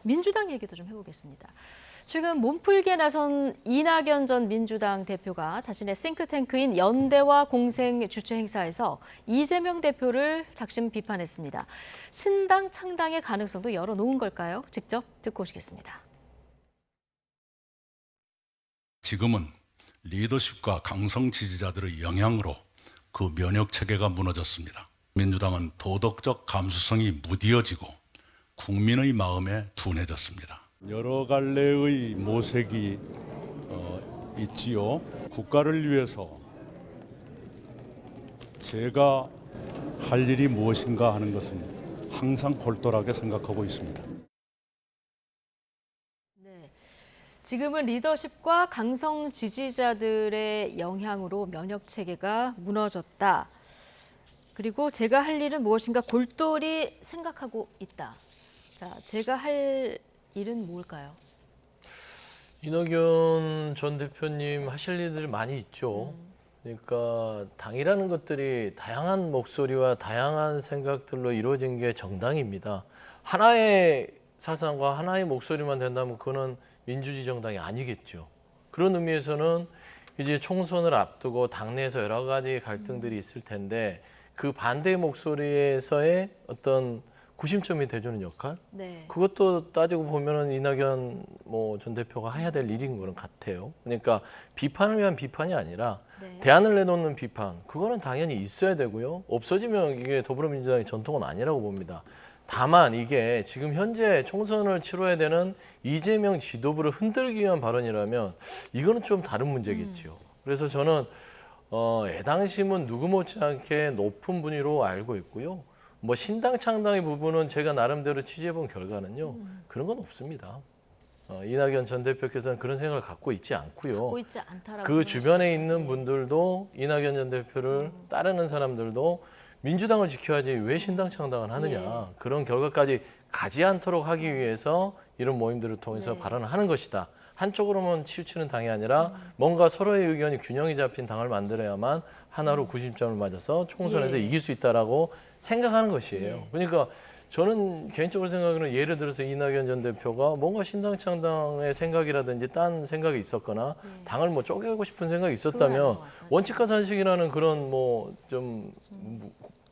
민주당 얘기도 좀 해보겠습니다. 최근 몸풀기에 나선 이낙연 전 민주당 대표가 자신의 싱크탱크인 연대와 공생 주최 행사에서 이재명 대표를 작심 비판했습니다. 신당 창당의 가능성도 열어놓은 걸까요? 직접 듣고 오시겠습니다. 지금은 리더십과 강성 지지자들의 영향으로 그 면역 체계가 무너졌습니다. 민주당은 도덕적 감수성이 무디어지고 국민의 마음에 둔해졌습니다. 여러 갈래의 모색이 있지요. 국가를 위해서 제가 할 일이 무엇인가 하는 것은 항상 골똘하게 생각하고 있습니다. 네, 지금은 리더십과 강성 지지자들의 영향으로 면역 체계가 무너졌다. 그리고 제가 할 일은 무엇인가 골똘히 생각하고 있다. 자, 제가 할 일은 뭘까요? 이낙연 전 대표님 하실 일들 많이 있죠. 그러니까 당이라는 것들이 다양한 목소리와 다양한 생각들로 이루어진 게 정당입니다. 하나의 사상과 하나의 목소리만 된다면 그거는 민주주의 정당이 아니겠죠. 그런 의미에서는 이제 총선을 앞두고 당내에서 여러 가지 갈등들이 있을 텐데 그 반대의 목소리에서의 어떤 구심점이 돼주는 역할? 네. 그것도 따지고 보면은 이낙연 전 대표가 해야 될 일인 거는 같아요. 그러니까 비판을 위한 비판이 아니라 네. 대안을 내놓는 비판, 그거는 당연히 있어야 되고요. 없어지면 이게 더불어민주당의 전통은 아니라고 봅니다. 다만 이게 지금 현재 총선을 치러야 되는 이재명 지도부를 흔들기 위한 발언이라면 이거는 좀 다른 문제겠죠. 그래서 저는 애당심은 누구 못지않게 높은 분위로 알고 있고요. 신당 창당의 부분은 제가 나름대로 취재해본 결과는요. 그런 건 없습니다. 이낙연 전 대표께서는 그런 생각을 갖고 있지 않고요. 갖고 있지 않다라고 그 주변에 있는 네. 분들도 이낙연 전 대표를 따르는 사람들도 민주당을 지켜야지 왜 신당 창당을 하느냐. 예. 그런 결과까지 가지 않도록 하기 위해서 이런 모임들을 통해서 네. 발언을 하는 것이다. 한쪽으로만 치우치는 당이 아니라 뭔가 서로의 의견이 균형이 잡힌 당을 만들어야만 하나로 90점을 맞아서 총선에서 예. 이길 수 있다라고 생각하는 것이에요. 예. 그러니까 저는 개인적으로 생각하는 예를 들어서 이낙연 전 대표가 뭔가 신당 창당의 생각이라든지 딴 생각이 있었거나 당을 쪼개고 싶은 생각이 있었다면 원칙과 산식이라는 그런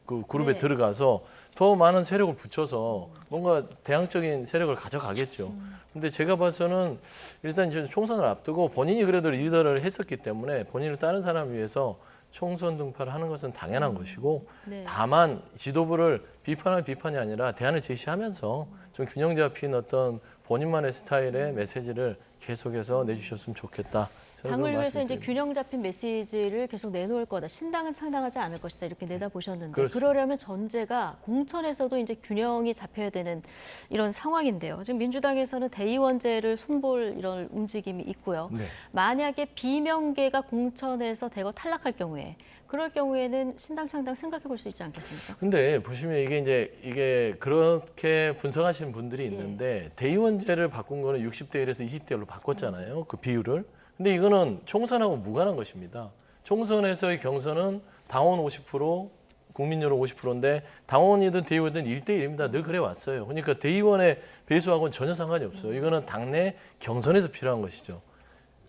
그 그룹에 네. 들어가서 더 많은 세력을 붙여서 뭔가 대항적인 세력을 가져가겠죠. 근데 제가 봐서는 일단 이제 총선을 앞두고 본인이 그래도 리더를 했었기 때문에 본인을 다른 사람 위해서 총선 등파를 하는 것은 당연한 것이고 네. 다만 지도부를 비판할 비판이 아니라 대안을 제시하면서 좀 균형 잡힌 어떤 본인만의 스타일의 메시지를 계속해서 내주셨으면 좋겠다. 당을 위해서 이제 균형 잡힌 메시지를 계속 내놓을 거다. 신당은 창당하지 않을 것이다. 이렇게 내다보셨는데 그렇습니다. 그러려면 전제가 공천에서도 이제 균형이 잡혀야 되는 이런 상황인데요. 지금 민주당에서는 대의원제를 손볼 이런 움직임이 있고요. 네. 만약에 비명계가 공천에서 대거 탈락할 경우에 그럴 경우에는 신당 창당 생각해 볼 수 있지 않겠습니까? 근데 보시면 이게 그렇게 분석하시는 분들이 있는데 대의원제를 바꾼 거는 60대 1에서 20대 1로 바꿨잖아요. 그 비율을. 근데 이거는 총선하고 무관한 것입니다. 총선에서의 경선은 당원 50%, 국민 여론 50%인데 당원이든 대의원이든 1대1입니다. 늘 그래 왔어요. 그러니까 대의원의 배수하고는 전혀 상관이 없어요. 이거는 당내 경선에서 필요한 것이죠.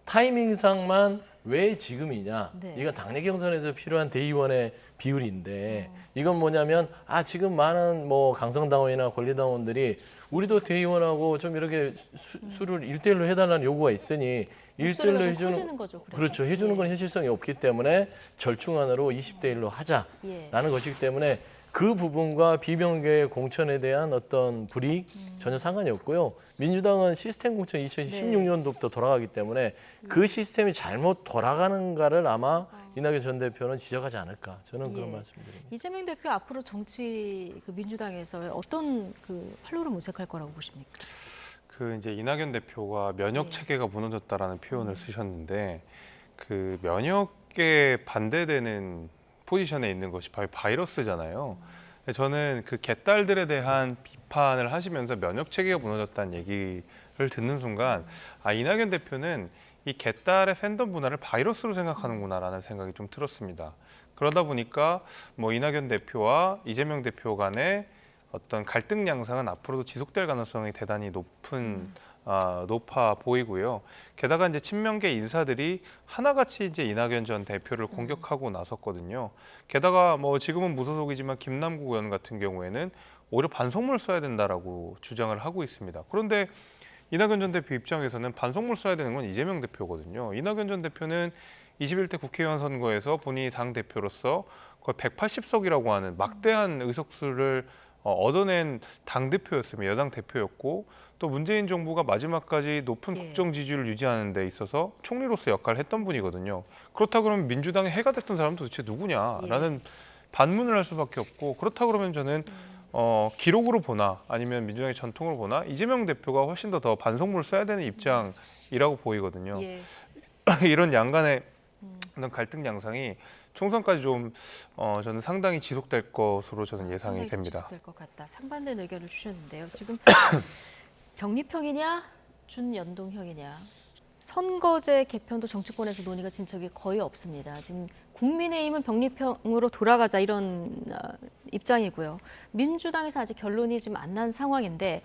타이밍상만 왜 지금이냐? 네. 이건 당내 경선에서 필요한 대의원의 비율인데 이건 뭐냐면 지금 많은 강성당원이나 권리당원들이 우리도 대의원하고 좀 이렇게 수를 1대1로 해달라는 요구가 있으니 1대1로 해주는 거죠, 그래서. 그렇죠. 해주는 건 현실성이 없기 때문에 절충안으로 20대 1로 하자라는 것이기 때문에 그 부분과 비명계의 공천에 대한 어떤 불이익 전혀 상관이 없고요. 민주당은 시스템 공천 2016년도부터 돌아가기 때문에 그 시스템이 잘못 돌아가는가를 아마 이낙연 전 대표는 지적하지 않을까. 저는 그런 말씀드립니다. 이재명 대표 앞으로 정치 민주당에서 어떤 활로를 모색할 거라고 보십니까? 이제 이낙연 대표가 면역 체계가 무너졌다라는 표현을 쓰셨는데 그 면역에 반대되는 포지션에 있는 것이 바로 바이러스잖아요. 저는 그 개딸들에 대한 비판을 하시면서 면역 체계가 무너졌다는 얘기를 듣는 순간 이낙연 대표는 이 개딸의 팬덤 문화를 바이러스로 생각하는구나라는 생각이 좀 들었습니다. 그러다 보니까 이낙연 대표와 이재명 대표 간에 어떤 갈등 양상은 앞으로도 지속될 가능성이 대단히 높아 보이고요. 게다가 이제 친명계 인사들이 하나같이 이제 이낙연 전 대표를 공격하고 나섰거든요. 게다가 뭐 지금은 무소속이지만 김남국 의원 같은 경우에는 오히려 반성문을 써야 된다라고 주장을 하고 있습니다. 그런데 이낙연 전 대표 입장에서는 반성문을 써야 되는 건 이재명 대표거든요. 이낙연 전 대표는 21대 국회의원 선거에서 본인이 당 대표로서 거의 180석이라고 하는 막대한 의석수를 얻어낸 당 대표였으며 여당 대표였고 또 문재인 정부가 마지막까지 높은 예. 국정 지지율을 유지하는 데 있어서 총리로서 역할을 했던 분이거든요. 그렇다 그러면 민주당의 해가 됐던 사람은 도대체 누구냐라는 반문을 할 수밖에 없고 그렇다 그러면 저는 기록으로 보나 아니면 민주당의 전통으로 보나 이재명 대표가 훨씬 더 반성문을 써야 되는 입장이라고 보이거든요. 예. 이런 양간의 어떤 갈등 양상이 총선까지 좀 저는 상당히 지속될 것으로 저는 예상이 상당히 됩니다. 지속될 것 같다. 상반된 의견을 주셨는데요. 지금 병립형이냐 준연동형이냐 선거제 개편도 정치권에서 논의가 진척이 거의 없습니다. 지금 국민의힘은 병립형으로 돌아가자 이런 입장이고요. 민주당에서 아직 결론이 지금 안 난 상황인데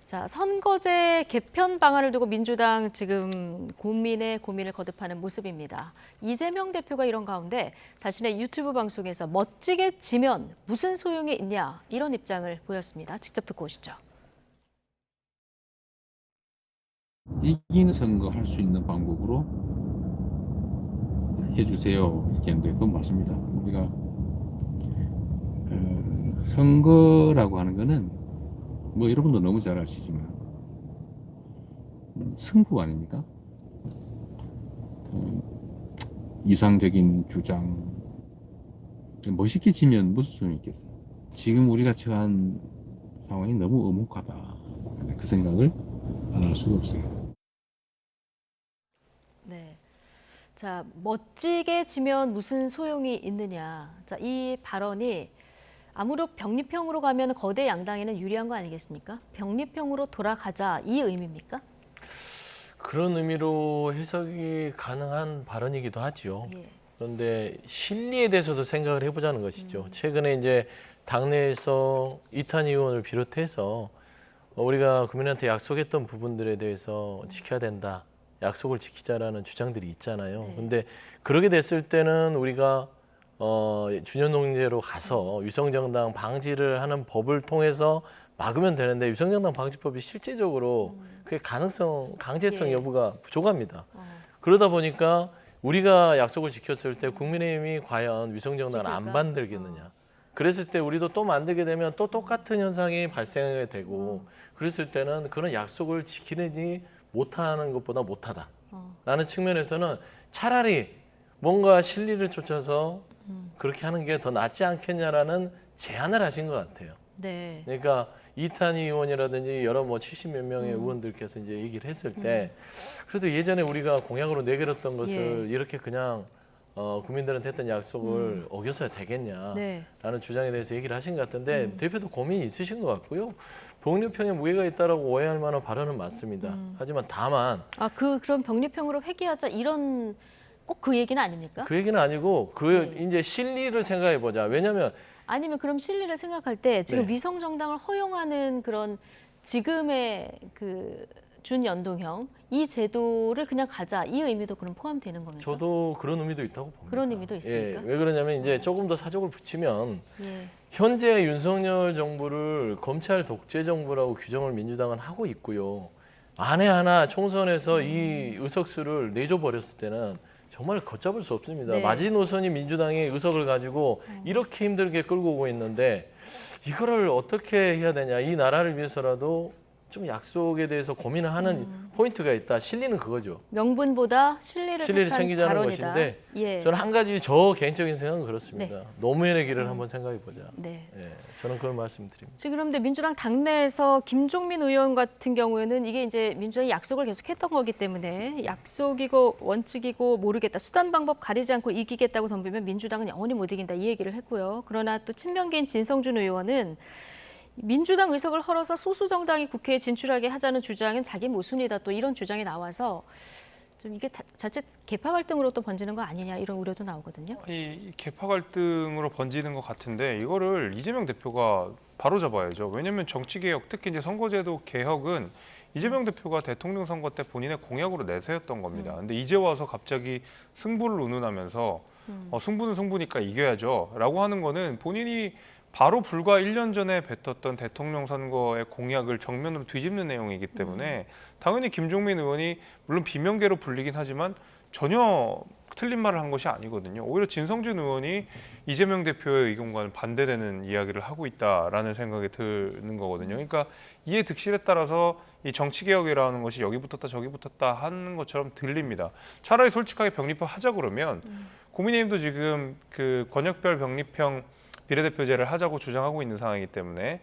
자, 선거제 개편 방안을 두고 민주당 지금 고민을 거듭하는 모습입니다. 이재명 대표가 이런 가운데 자신의 유튜브 방송에서 멋지게 지면 무슨 소용이 있냐 이런 입장을 보였습니다. 직접 듣고 오시죠. 이기는 선거 할 수 있는 방법으로 해주세요. 이렇게 했는데 그건 맞습니다. 우리가 선거라고 하는 거는 뭐 여러분도 너무 잘 아시지만 승부 아닙니까? 이상적인 주장 멋있게 지면 무슨 소용이 있겠어요. 지금 우리가 처한 상황이 너무 엄혹하다. 그 생각을 안 할 수가 없어요. 네. 자, 멋지게 지면 무슨 소용이 있느냐. 자, 이 발언이 아무로 병립형으로 가면 거대 양당에는 유리한 거 아니겠습니까? 병립형으로 돌아가자 이 의미입니까? 그런 의미로 해석이 가능한 발언이기도 하지요. 예. 그런데 실리에 대해서도 생각을 해보자는 것이죠. 최근에 이제 당내에서 이탄희 의원을 비롯해서 우리가 국민한테 약속했던 부분들에 대해서 지켜야 된다. 약속을 지키자라는 주장들이 있잖아요. 네. 근데 그러게 됐을 때는 우리가 준연동제로 가서 위성정당 방지를 하는 법을 통해서 막으면 되는데 위성정당 방지법이 실제적으로 그게 강제성 예. 여부가 부족합니다. 그러다 보니까 우리가 약속을 지켰을 때 국민의힘이 과연 위성정당을 안 지킬까? 만들겠느냐. 그랬을 때 우리도 또 만들게 되면 또 똑같은 현상이 발생하게 되고 그랬을 때는 그런 약속을 지키지 못하는 것보다 못하다라는 측면에서는 차라리 뭔가 실리를 쫓아서 그렇게 하는 게 더 낫지 않겠냐라는 제안을 하신 것 같아요. 네. 그러니까 이탄희 의원이라든지 여러 뭐 70몇 명의 의원들께서 이제 얘기를 했을 때 그래도 예전에 우리가 공약으로 내걸었던 것을 이렇게 그냥 국민들한테 했던 약속을 어겨서야 되겠냐라는 네. 주장에 대해서 얘기를 하신 것 같은데 대표도 고민이 있으신 것 같고요. 병립형에 무게가 있다라고 오해할 만한 발언은 맞습니다. 하지만 다만 아, 그럼 병립형으로 회귀하자 이런 꼭 그 얘기는 아닙니까? 그 얘기는 아니고 네. 이제 실리를 생각해 보자. 왜냐하면 아니면 그럼 실리를 생각할 때 지금 네. 위성 정당을 허용하는 그런 지금의 그 준연동형 이 제도를 그냥 가자 이 의미도 그럼 포함되는 겁니까? 저도 그런 의미도 있다고 봅니다. 그런 의미도 있습니까? 왜 그러냐면 이제 조금 더 사족을 붙이면 예. 현재 윤석열 정부를 검찰 독재 정부라고 규정을 민주당은 하고 있고요. 만에 하나 총선에서 이 의석수를 내줘 버렸을 때는 정말 걷잡을 수 없습니다. 네. 마지노선이 민주당의 의석을 가지고 이렇게 힘들게 끌고 오고 있는데 이거를 어떻게 해야 되냐. 이 나라를 위해서라도 좀 약속에 대해서 고민을 하는 포인트가 있다. 실리는 그거죠. 명분보다 실리를 택한 챙기자는 발언이다. 것인데 예. 저는 한 가지 저 개인적인 생각은 그렇습니다. 노무현의 길을 한번 생각해 보자. 네. 예, 저는 그걸 말씀드립니다. 지금 그런데 민주당 당내에서 김종민 의원 같은 경우에는 이게 이제 민주당이 약속을 계속했던 거기 때문에 약속이고 원칙이고 모르겠다. 수단 방법 가리지 않고 이기겠다고 덤비면 민주당은 영원히 못 이긴다 이 얘기를 했고요. 그러나 또 친명계인 진성준 의원은 민주당 의석을 헐어서 소수 정당이 국회에 진출하게 하자는 주장은 자기 모순이다. 또 이런 주장이 나와서 좀 이게 자칫 계파 갈등으로 또 번지는 거 아니냐 이런 우려도 나오거든요. 이 계파 갈등으로 번지는 것 같은데 이거를 이재명 대표가 바로 잡아야죠. 왜냐하면 정치개혁, 특히 이제 선거제도 개혁은 이재명 대표가 대통령 선거 때 본인의 공약으로 내세웠던 겁니다. 근데 이제 와서 갑자기 승부를 운운하면서 승부는 승부니까 이겨야죠라고 하는 거는 본인이 바로 불과 1년 전에 뱉었던 대통령 선거의 공약을 정면으로 뒤집는 내용이기 때문에 당연히 김종민 의원이 물론 비명계로 불리긴 하지만 전혀 틀린 말을 한 것이 아니거든요. 오히려 진성준 의원이 이재명 대표의 의견과는 반대되는 이야기를 하고 있다라는 생각이 드는 거거든요. 그러니까 이해 득실에 따라서 이 정치개혁이라는 것이 여기 붙었다 저기 붙었다 하는 것처럼 들립니다. 차라리 솔직하게 병립화 하자 그러면 국민의힘도 지금 그 권역별 병립형 비례대표제를 하자고 주장하고 있는 상황이기 때문에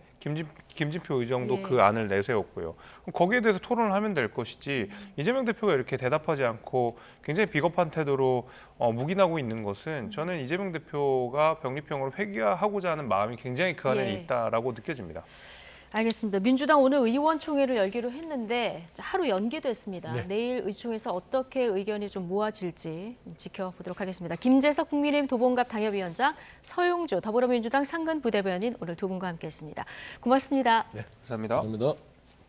김진표 의정도 예. 그 안을 내세웠고요. 그럼 거기에 대해서 토론을 하면 될 것이지 이재명 대표가 이렇게 대답하지 않고 굉장히 비겁한 태도로 묵인하고 있는 것은 저는 이재명 대표가 병립형으로 회귀하고자 하는 마음이 굉장히 그 안에 예. 있다라고 느껴집니다. 알겠습니다. 민주당 오늘 의원총회를 열기로 했는데 하루 연기됐습니다. 네. 내일 의총에서 어떻게 의견이 좀 모아질지 지켜보도록 하겠습니다. 김재석 국민의힘 도봉갑 당협위원장, 서용주 더불어민주당 상근 부대변인 오늘 두 분과 함께했습니다. 고맙습니다. 감사합니다. 감사합니다.